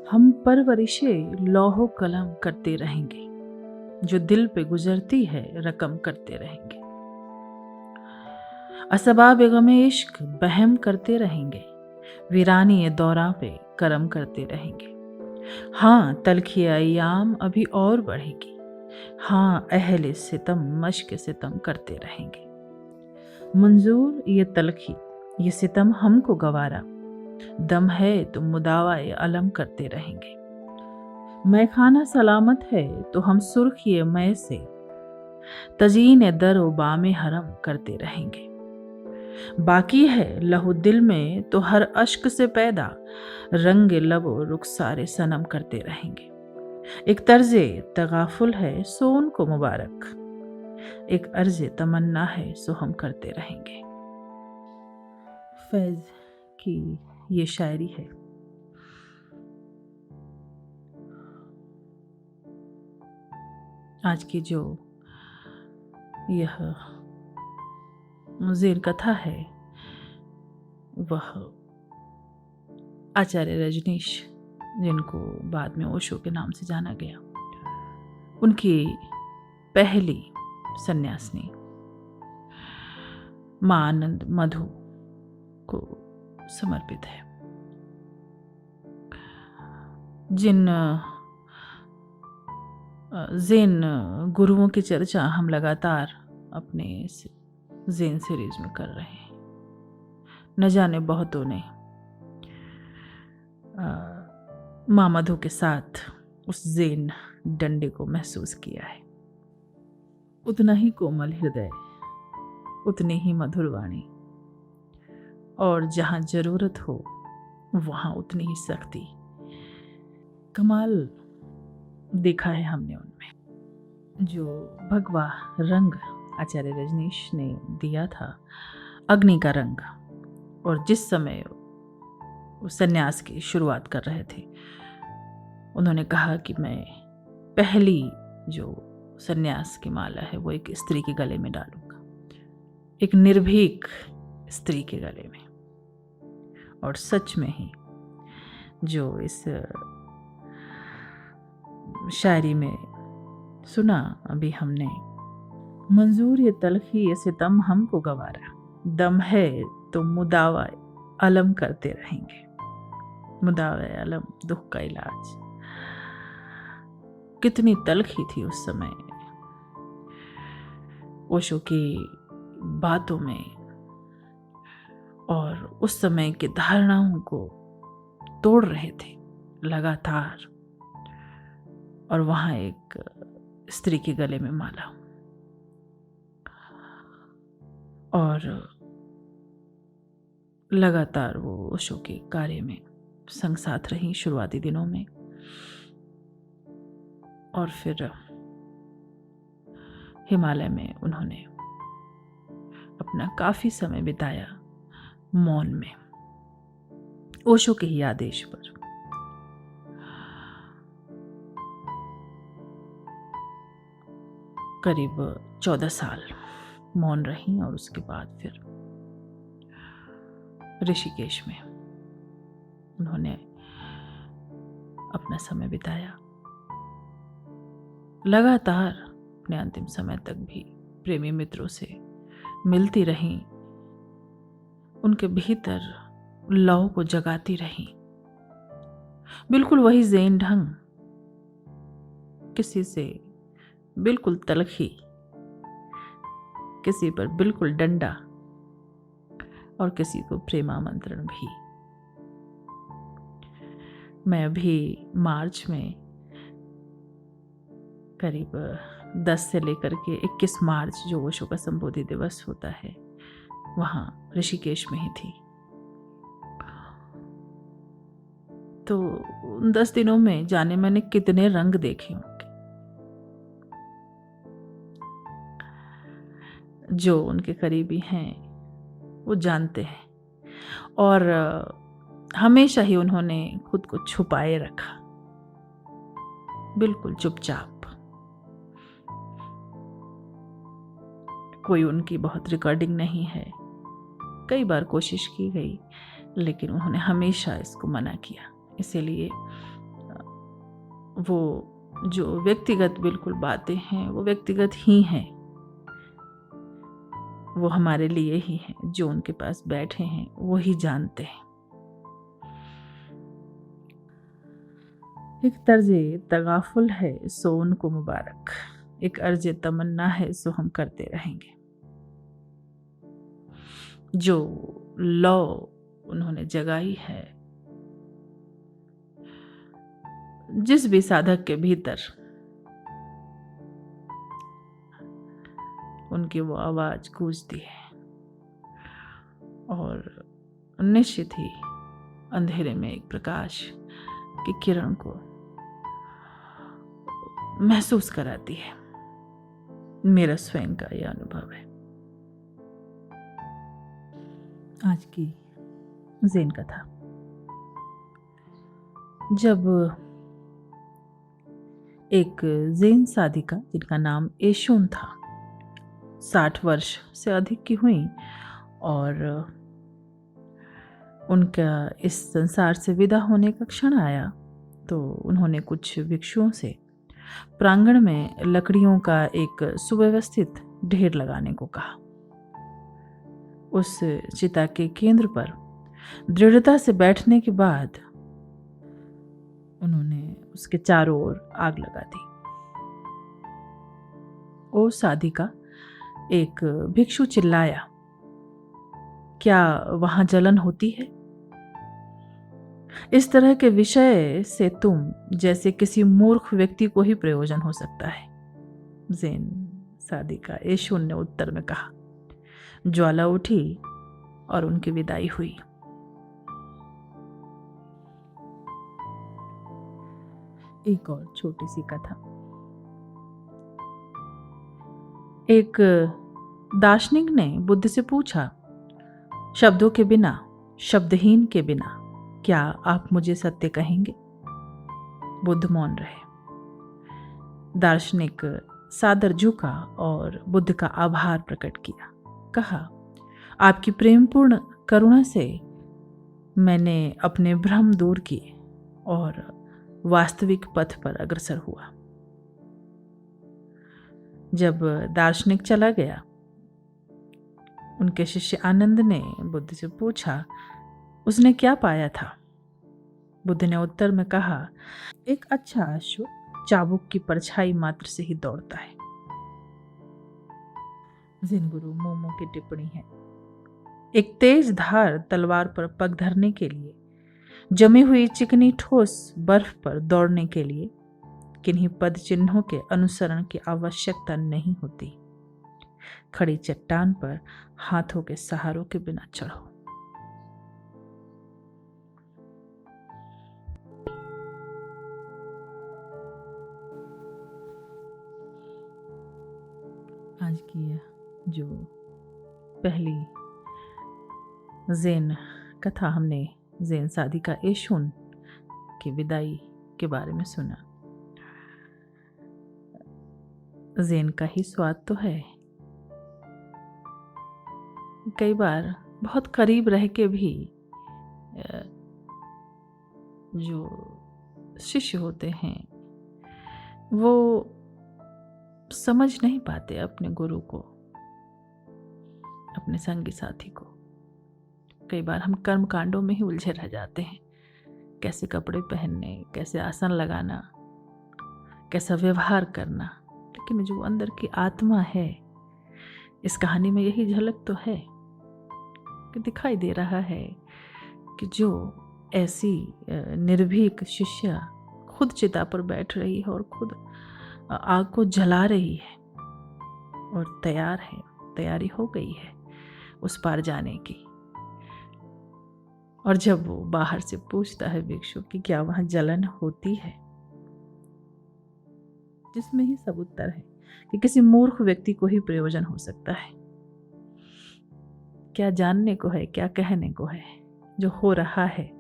हम परवरिशे लौहो कलम करते रहेंगे, जो दिल पे गुजरती है रकम करते रहेंगे। असबाब गमे इश्क बहम करते रहेंगे, वीरानी ये दौरा पे करम करते रहेंगे। हाँ तलखी अय्याम अभी और बढ़ेगी, हाँ अहले सितम मश्क सितम करते रहेंगे। मंजूर ये तलखी ये सितम हमको गवारा, दम है तो मुदावा ये अलम करते रहेंगे। मैखाना सलामत है तो हम सुर्खिए मय से, तजीन दर व बामे हरम करते रहेंगे। बाकी है लहू दिल में तो हर अश्क से पैदा, रंग लबो रुखसारे सनम करते रहेंगे। एक तर्जे तगाफुल है सो उनको मुबारक, एक अर्ज तमन्ना है सो हम करते रहेंगे। फैज की ये शायरी है। आज की जो यह ज़ेर कथा है वह आचार्य रजनीश, जिनको बाद में ओशो के नाम से जाना गया, उनकी पहली सन्यासिनी माँ आनंद मधु को समर्पित है। जिन ज़ेन गुरुओं की चर्चा हम लगातार अपने ज़ेन सीरीज में कर रहे हैं, न जाने बहुतों ने माँ मधु के साथ उस ज़ेन डंडे को महसूस किया है। उतना ही कोमल हृदय, उतनी ही मधुर वाणी, और जहाँ जरूरत हो वहाँ उतनी ही सख्ती। कमाल देखा है हमने उनमें। जो भगवा रंग आचार्य रजनीश ने दिया था, अग्नि का रंग, और जिस समय वो संन्यास की शुरुआत कर रहे थे, उन्होंने कहा कि मैं पहली जो संन्यास की माला है वो एक स्त्री के गले में डालूंगा, एक निर्भीक स्त्री के गले में। और सच में ही जो इस शायरी में सुना अभी हमने, मंजूर ये तलखी ये सितम हमको गवारा, दम है तो मुदावा अलम करते रहेंगे। मुदावा अलम, दुख का इलाज। कितनी तलखी थी उस समय ओशो की बातों में, और उस समय की धारणाओं को तोड़ रहे थे लगातार, और वहां एक स्त्री के गले में माला। और लगातार वो ओशो के कार्य में संग साथ रही शुरुआती दिनों में, और फिर हिमालय में उन्होंने अपना काफी समय बिताया मौन में, ओशो के ही आदेश पर। करीब 14 साल मौन रही, और उसके बाद फिर ऋषिकेश में उन्होंने अपना समय बिताया। लगातार अपने अंतिम समय तक भी प्रेमी मित्रों से मिलती रहीं, उनके भीतर लौ को जगाती रहीं। बिल्कुल वही ज़ेन ढंग, किसी से बिल्कुल तलखी, किसी पर बिल्कुल डंडा, और किसी को प्रेमामंत्रण भी। मैं अभी मार्च में करीब 10 से लेकर के 21 मार्च जो ओशो का संबोधि दिवस होता है, वहाँ ऋषिकेश में ही थी। तो उन 10 दिनों में जाने मैंने कितने रंग देखे होंगे। जो उनके करीबी हैं वो जानते हैं, और हमेशा ही उन्होंने खुद को छुपाए रखा, बिल्कुल चुपचाप। कोई उनकी बहुत रिकॉर्डिंग नहीं है, कई बार कोशिश की गई, लेकिन उन्होंने हमेशा इसको मना किया। इसीलिए वो जो व्यक्तिगत बिल्कुल बातें हैं वो व्यक्तिगत ही हैं, वो हमारे लिए ही हैं। जो उनके पास बैठे हैं वो ही जानते हैं। एक तर्जे तगाफुल है सो उनको मुबारक, एक अर्ज तमन्ना है सो हम करते रहेंगे। जो लौ उन्होंने जगाई है जिस भी साधक के भीतर, उनकी वो आवाज गूंजती है और निश्चित ही अंधेरे में एक प्रकाश की किरण को महसूस कराती है। मेरा स्वयं का यह अनुभव है। आज की ज़ेन कथा। जब एक ज़ेन साधिका जिनका नाम एशोन था 60 वर्ष से अधिक की हुई और उनका इस संसार से विदा होने का क्षण आया, तो उन्होंने कुछ भिक्षुओं से प्रांगण में लकड़ियों का एक सुव्यवस्थित ढेर लगाने को कहा। उस चिता के केंद्र पर दृढ़ता से बैठने के बाद उन्होंने उसके चारों ओर आग लगा दी। ओ साधिका, एक भिक्षु चिल्लाया, क्या वहां जलन होती है? इस तरह के विषय से तुम जैसे किसी मूर्ख व्यक्ति को ही प्रयोजन हो सकता है। ज़ेन साधिका एशोन ने उत्तर में कहा। ज्वाला उठी और उनकी विदाई हुई। एक और छोटी सी कथा। एक दार्शनिक ने बुद्ध से पूछा, शब्दों के बिना, शब्दहीन के बिना क्या आप मुझे सत्य कहेंगे? बुद्ध मौन रहे। दार्शनिक सादर झुका और बुद्ध का आभार प्रकट किया। कहा, आपकी प्रेमपूर्ण करुणा से मैंने अपने भ्रम दूर किए और वास्तविक पथ पर अग्रसर हुआ। जब दार्शनिक चला गया, उनके शिष्य आनंद ने बुद्ध से पूछा, उसने क्या पाया था? बुद्ध ने उत्तर में कहा, एक अच्छा अश्व चाबुक की परछाई मात्र से ही दौड़ता है। ज़ेन गुरु मोमो की टिप्पणी है, एक तेज धार तलवार पर पग धरने के लिए, जमी हुई चिकनी ठोस बर्फ पर दौड़ने के लिए किन्हीं पद चिन्हों के अनुसरण की आवश्यकता नहीं होती। खड़ी चट्टान पर हाथों के सहारों के बिना चढ़ो। आज की जो पहली ज़ेन कथा हमने ज़ेन साधिका एशोन की विदाई के बारे में सुना। ज़ेन का ही स्वाद तो है। कई बार बहुत करीब रह के भी जो शिष्य होते हैं वो समझ नहीं पाते अपने गुरु को, अपने संगी साथी को। कई बार हम कर्म कांडों में ही उलझे रह जाते हैं। कैसे कपड़े पहनने, कैसे आसन लगाना, कैसा व्यवहार करना, लेकिन जो अंदर की आत्मा है, इस कहानी में यही झलक तो है कि दिखाई दे रहा है कि जो ऐसी निर्भीक शिष्या खुद चिता पर बैठ रही है और खुद आग को जला रही है और तैयारी हो गई है उस पार जाने की। और जब वो बाहर से पूछता है भिक्षु कि क्या वहां जलन होती है, जिसमें ही सब उत्तर है कि किसी मूर्ख व्यक्ति को ही प्रयोजन हो सकता है। क्या जानने को है, क्या कहने को है, जो हो रहा है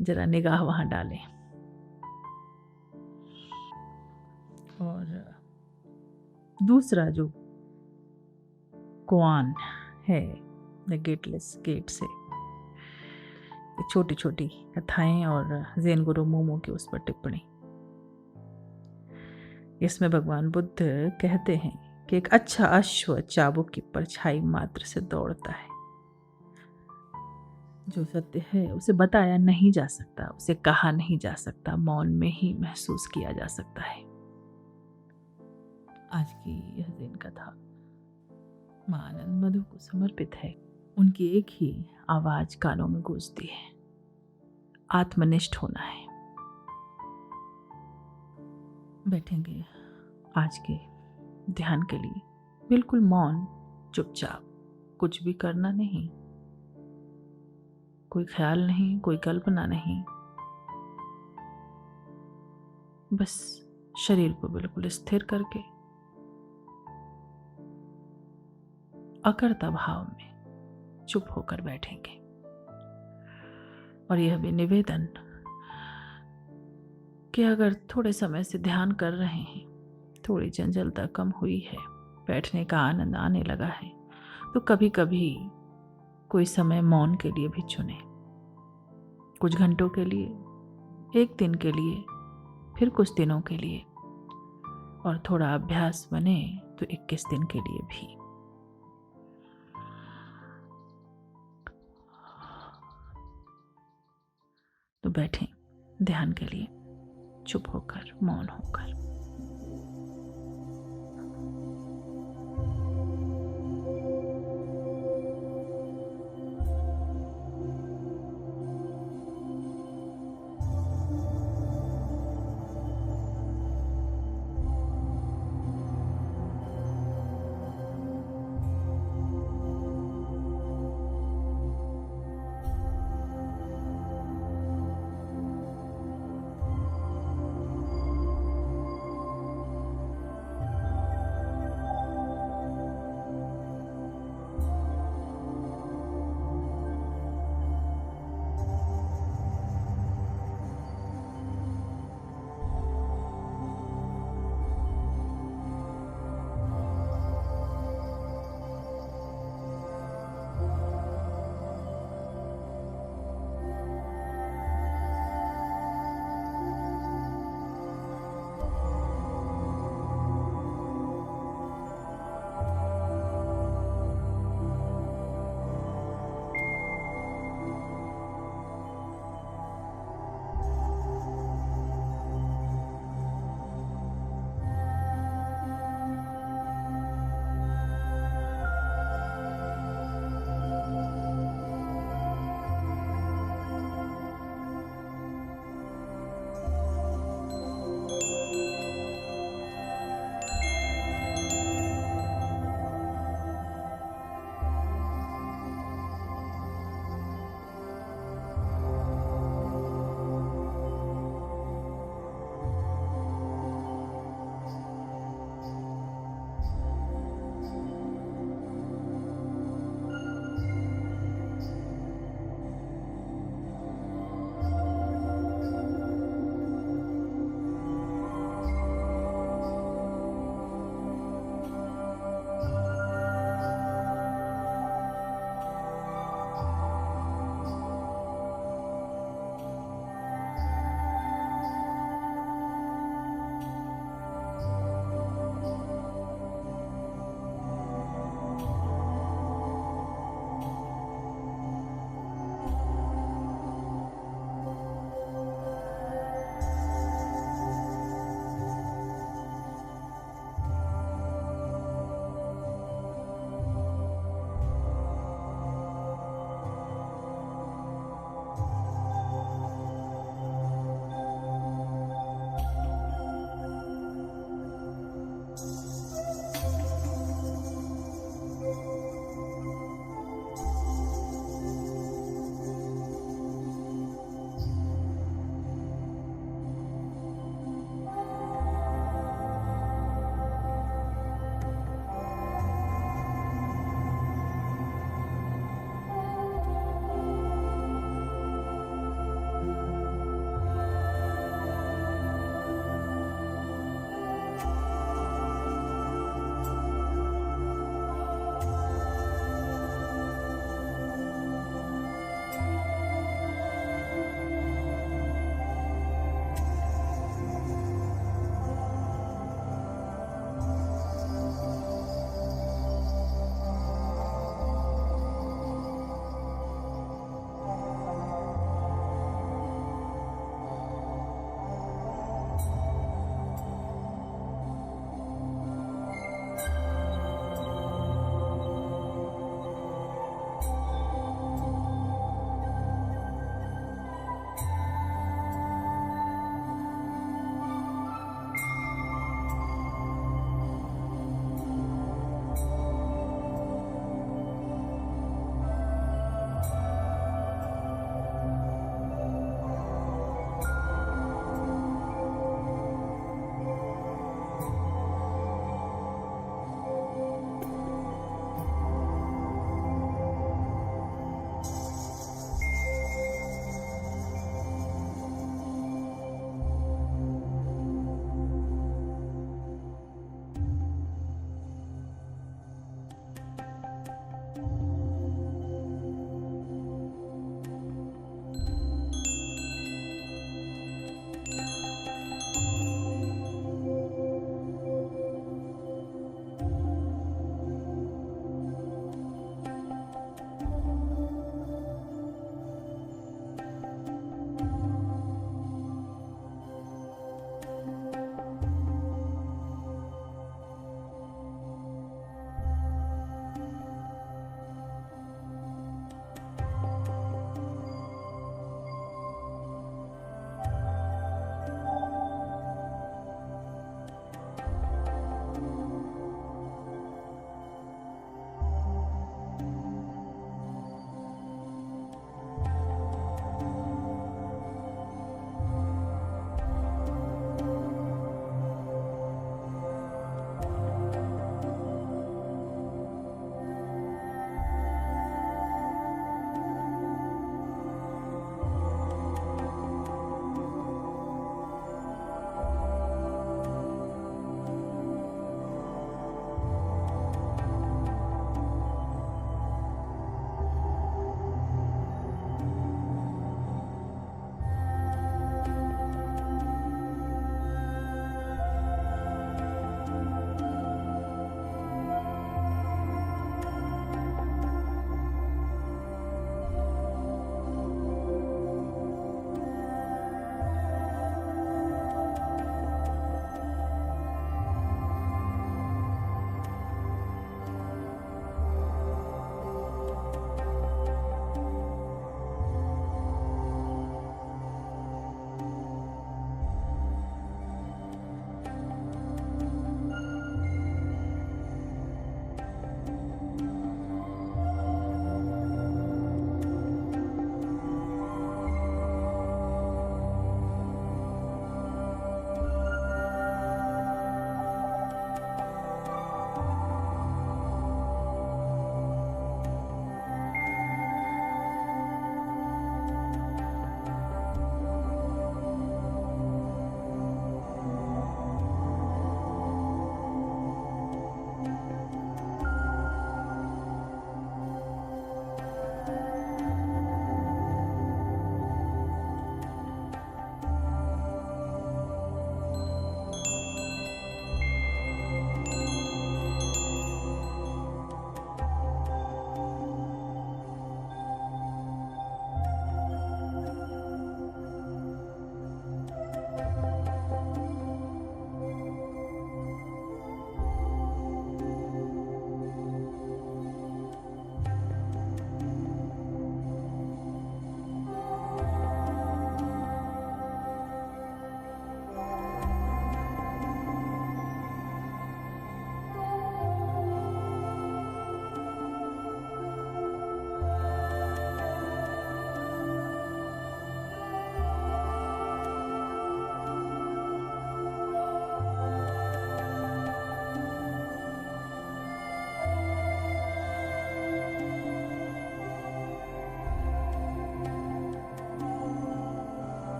जरा निगाह वहां डालें। और दूसरा जो कोआन है, द गेटलेस गेट से छोटी छोटी कथाएं और ज़ेन गुरु मोमो की उस पर टिप्पणी। इसमें भगवान बुद्ध कहते हैं कि एक अच्छा अश्व चाबुक की परछाई मात्र से दौड़ता है। जो सत्य है उसे बताया नहीं जा सकता, उसे कहा नहीं जा सकता, मौन में ही महसूस किया जा सकता है। आज की यह ज़ेन कथा मां आनंद मधु को समर्पित है। उनकी एक ही आवाज कानों में गूंजती है, आत्मनिष्ठ होना है। बैठेंगे आज के ध्यान के लिए बिल्कुल मौन, चुपचाप, कुछ भी करना नहीं, कोई ख्याल नहीं, कोई कल्पना नहीं, बस शरीर को बिल्कुल स्थिर करके अकर्ता भाव में चुप होकर बैठेंगे। और यह भी निवेदन कि अगर थोड़े समय से ध्यान कर रहे हैं, थोड़ी चंचलता कम हुई है, बैठने का आनंद आने लगा है, तो कभी कभी कोई समय मौन के लिए भी चुने। कुछ घंटों के लिए, एक दिन के लिए, फिर कुछ दिनों के लिए, और थोड़ा अभ्यास बने तो 21 दिन के लिए भी। तो बैठें ध्यान के लिए, चुप होकर, मौन होकर।